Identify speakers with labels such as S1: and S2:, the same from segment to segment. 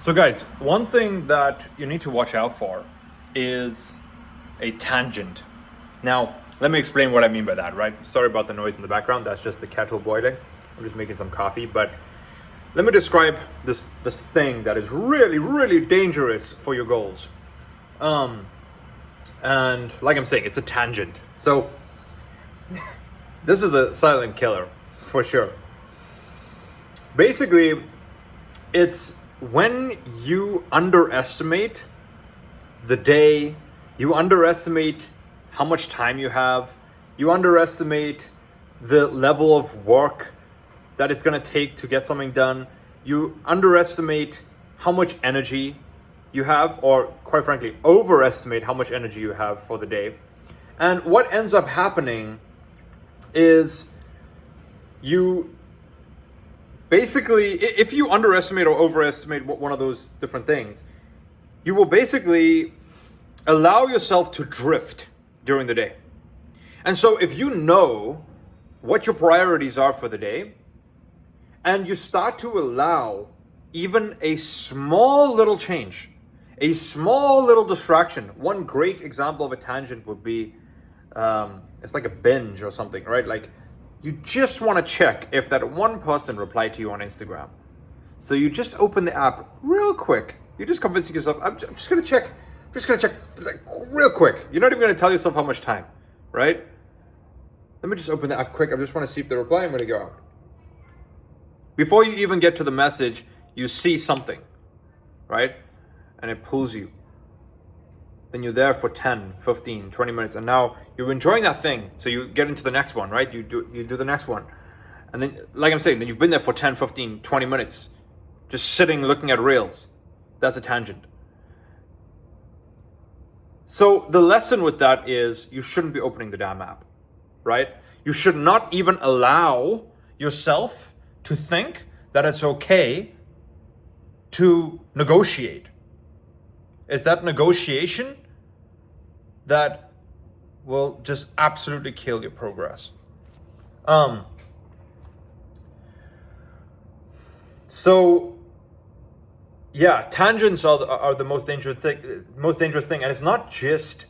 S1: So guys, one thing that you need to watch out for is a tangent. Now, let me explain what I mean by that, right? Sorry about the noise in the background. That's just the kettle boiling. I'm just making some coffee, but let me describe this thing that is really, really dangerous for your goals. And like I'm saying, it's a tangent. So this is a silent killer for sure. Basically, it's when you underestimate the day, you underestimate how much time you have, you underestimate the level of work that it's going to take to get something done, you underestimate how much energy you have, or quite frankly, overestimate how much energy you have for the day. And what ends up happening is you basically, if you underestimate or overestimate one of those different things, you will basically allow yourself to drift during the day. And so if you know what your priorities are for the day, and you start to allow even a small little change, a small little distraction. One great example of a tangent would be, it's like a binge or something, right? Like, you just want to check if that one person replied to you on Instagram. So you just open the app real quick. You're just convincing yourself, I'm just going to check. I'm just going to check like, real quick. You're not even going to tell yourself how much time, right? Let me just open the app quick. I just want to see if they reply. I'm going to go out. Before you even get to the message, you see something, right? And it pulls you. Then you're there for 10, 15, 20 minutes. And now you're enjoying that thing. So you get into the next one, right? You do the next one. And then, like I'm saying, then you've been there for 10, 15, 20 minutes. Just sitting, looking at reels. That's a tangent. So the lesson with that is you shouldn't be opening the damn app, right? You should not even allow yourself to think that it's okay to negotiate. It's that negotiation that will just absolutely kill your progress. So yeah, tangents are the most dangerous thing, and it's not just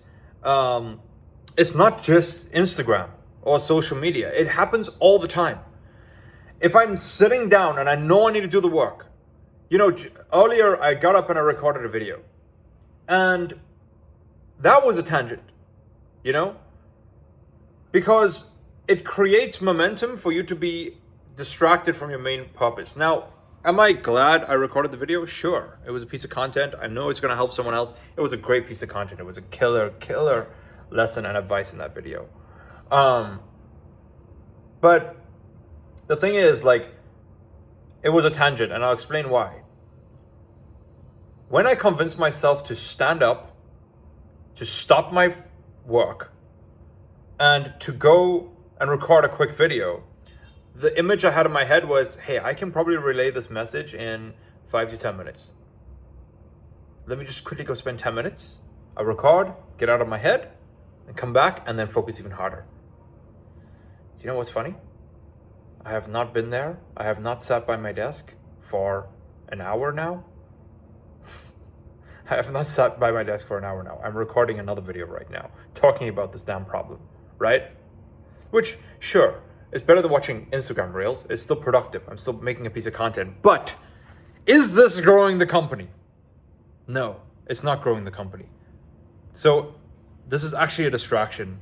S1: Instagram or social media. It happens all the time. If I'm sitting down and I know I need to do the work, earlier I got up and I recorded a video, and that was a tangent, because it creates momentum for you to be distracted from your main purpose. Now, am I glad I recorded the video? Sure. It was a piece of content. I know it's going to help someone else. It was a great piece of content. It was a killer lesson and advice in that video. But the thing is, it was a tangent, and I'll explain why. When I convinced myself to stand up, to stop my work, and to go and record a quick video, the image I had in my head was, hey, I can probably relay this message in 5 to 10 minutes. Let me just quickly go spend 10 minutes. I'll record, get out of my head, and come back, and then focus even harder. Do you know what's funny? I have not been there. I have not sat by my desk for an hour now. I have not sat by my desk for an hour now. I'm recording another video right now, talking about this damn problem, right? Which, sure, it's better than watching Instagram Reels. It's still productive. I'm still making a piece of content. But is this growing the company? No, it's not growing the company. So this is actually a distraction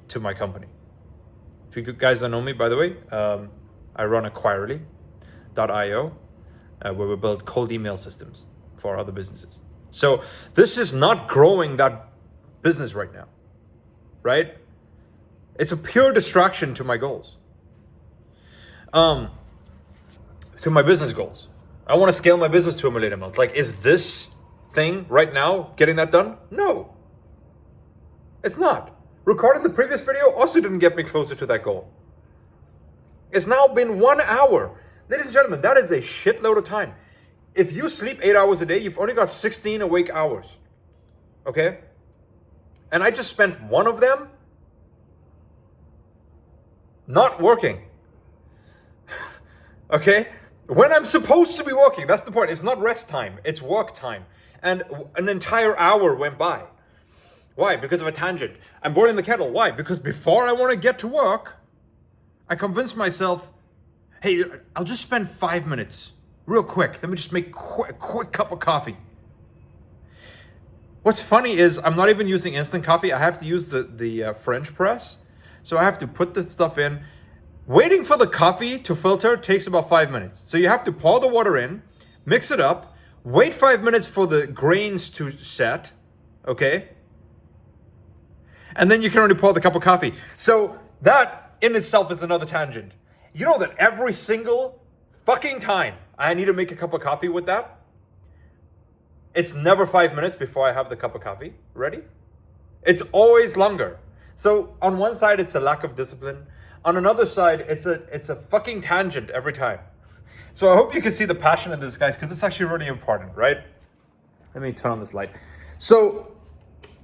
S1: to my company. If you guys don't know me, by the way, I run Acquirely.io, where we build cold email systems for other businesses. So this is not growing that business right now, right? It's a pure distraction to my goals, to my business goals. I want to scale my business to $1 million a month. Is this thing right now getting that done? No, it's not. Recording the previous video also didn't get me closer to that goal. It's now been 1 hour. Ladies and gentlemen, that is a shitload of time. If you sleep 8 hours a day, you've only got 16 awake hours. Okay? And I just spent one of them not working. Okay? when I'm supposed to be working. That's the point. It's not rest time, it's work time. And an entire hour went by. Why? Because of a tangent. I'm boiling the kettle. Why? Because before I want to get to work, I convinced myself, hey, I'll just spend 5 minutes, real quick. Let me just make a quick cup of coffee. What's funny is I'm not even using instant coffee. I have to use the French press. So I have to put the stuff in. Waiting for the coffee to filter takes about 5 minutes. So you have to pour the water in, mix it up, wait 5 minutes for the grains to set, okay? And then you can only pour the cup of coffee. So that in itself is another tangent. You know that every single fucking time I need to make a cup of coffee with that, it's never 5 minutes before I have the cup of coffee ready. It's always longer. So on one side, it's a lack of discipline. On another side, it's a fucking tangent every time. So I hope you can see the passion in this, guys, because it's actually really important, right? Let me turn on this light. So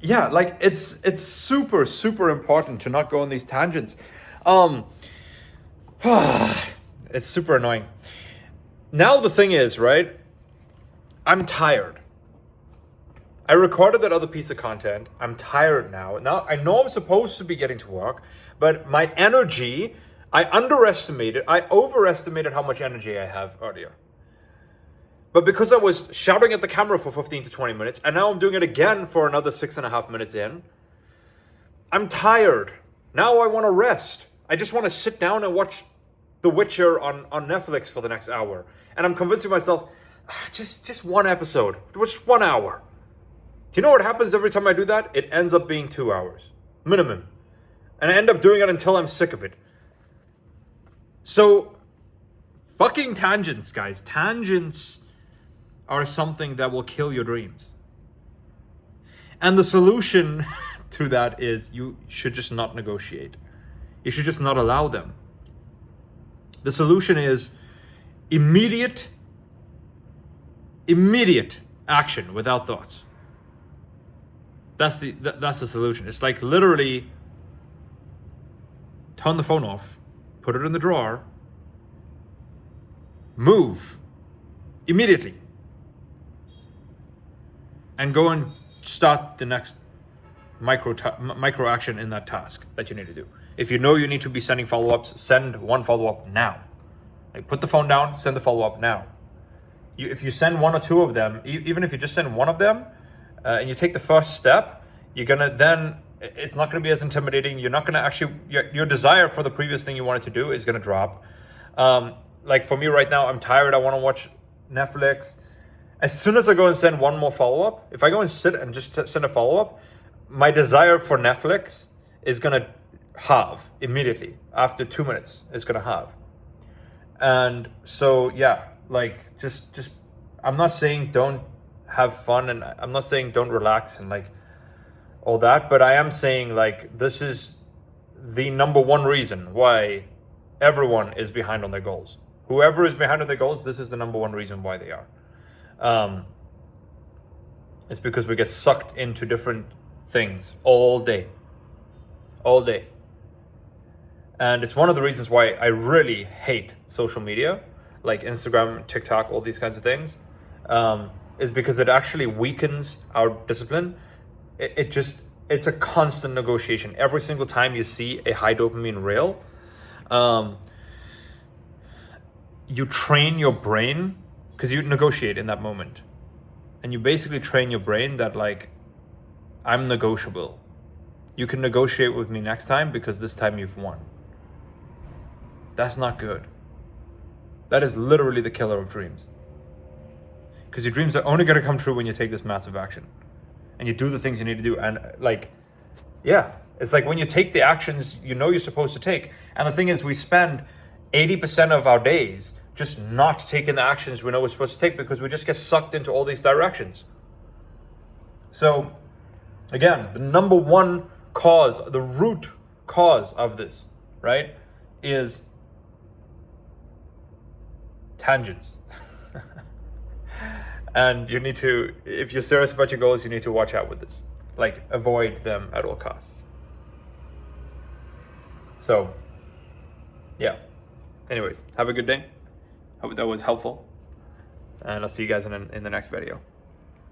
S1: yeah, like it's super, super important to not go on these tangents. It's super annoying. Now the thing is, right? I'm tired. I recorded that other piece of content. I'm tired now. Now I know I'm supposed to be getting to work, but my energy, I overestimated how much energy I have earlier. But because I was shouting at the camera for 15 to 20 minutes, and now I'm doing it again for another 6.5 minutes in, I'm tired. Now I want to rest. I just want to sit down and watch The Witcher on Netflix for the next hour. And I'm convincing myself, just one episode, just 1 hour. You know what happens every time I do that? It ends up being 2 hours, minimum. And I end up doing it until I'm sick of it. So, fucking tangents, guys. Tangents are something that will kill your dreams. And the solution to that is you should just not negotiate. You should just not allow them. The solution is immediate action without thoughts. That's the solution. It's like literally turn the phone off, put it in the drawer, move immediately, and go and start the next micro action in that task that you need to do. If you know you need to be sending follow-ups, send one follow-up now. Like put the phone down, send the follow-up now. If you send one or two of them, even if you just send one of them, and you take the first step, it's not going to be as intimidating. You're not going to actually, your desire for the previous thing you wanted to do is going to drop. Like for me right now, I'm tired. I want to watch Netflix. As soon as I go and send one more follow-up, if I go and sit and just send a follow-up, my desire for Netflix is going to halve immediately. After 2 minutes, it's going to halve. And so, yeah, like just, I'm not saying don't have fun, and I'm not saying don't relax and like all that, but I am saying like this is the number one reason why everyone is behind on their goals. Whoever is behind on their goals, this is the number one reason why they are. It's because we get sucked into different things all day. And it's one of the reasons why I really hate social media, like Instagram, TikTok, all these kinds of things, is because it actually weakens our discipline. It's a constant negotiation. Every single time you see a high dopamine reel, you train your brain, because you negotiate in that moment. And you basically train your brain that like, I'm negotiable. You can negotiate with me next time because this time you've won. That's not good. That is literally the killer of dreams. Because your dreams are only going to come true when you take this massive action. And you do the things you need to do. And like, yeah, it's like when you take the actions you know you're supposed to take. And the thing is, we spend 80% of our days just not taking the actions we know we're supposed to take because we just get sucked into all these directions. So again, the number one cause, the root cause of this, right, is tangents. And you need to, if you're serious about your goals, you need to watch out with this. Like, avoid them at all costs. So, yeah. Anyways, have a good day. Hope that was helpful. And I'll see you guys in the next video.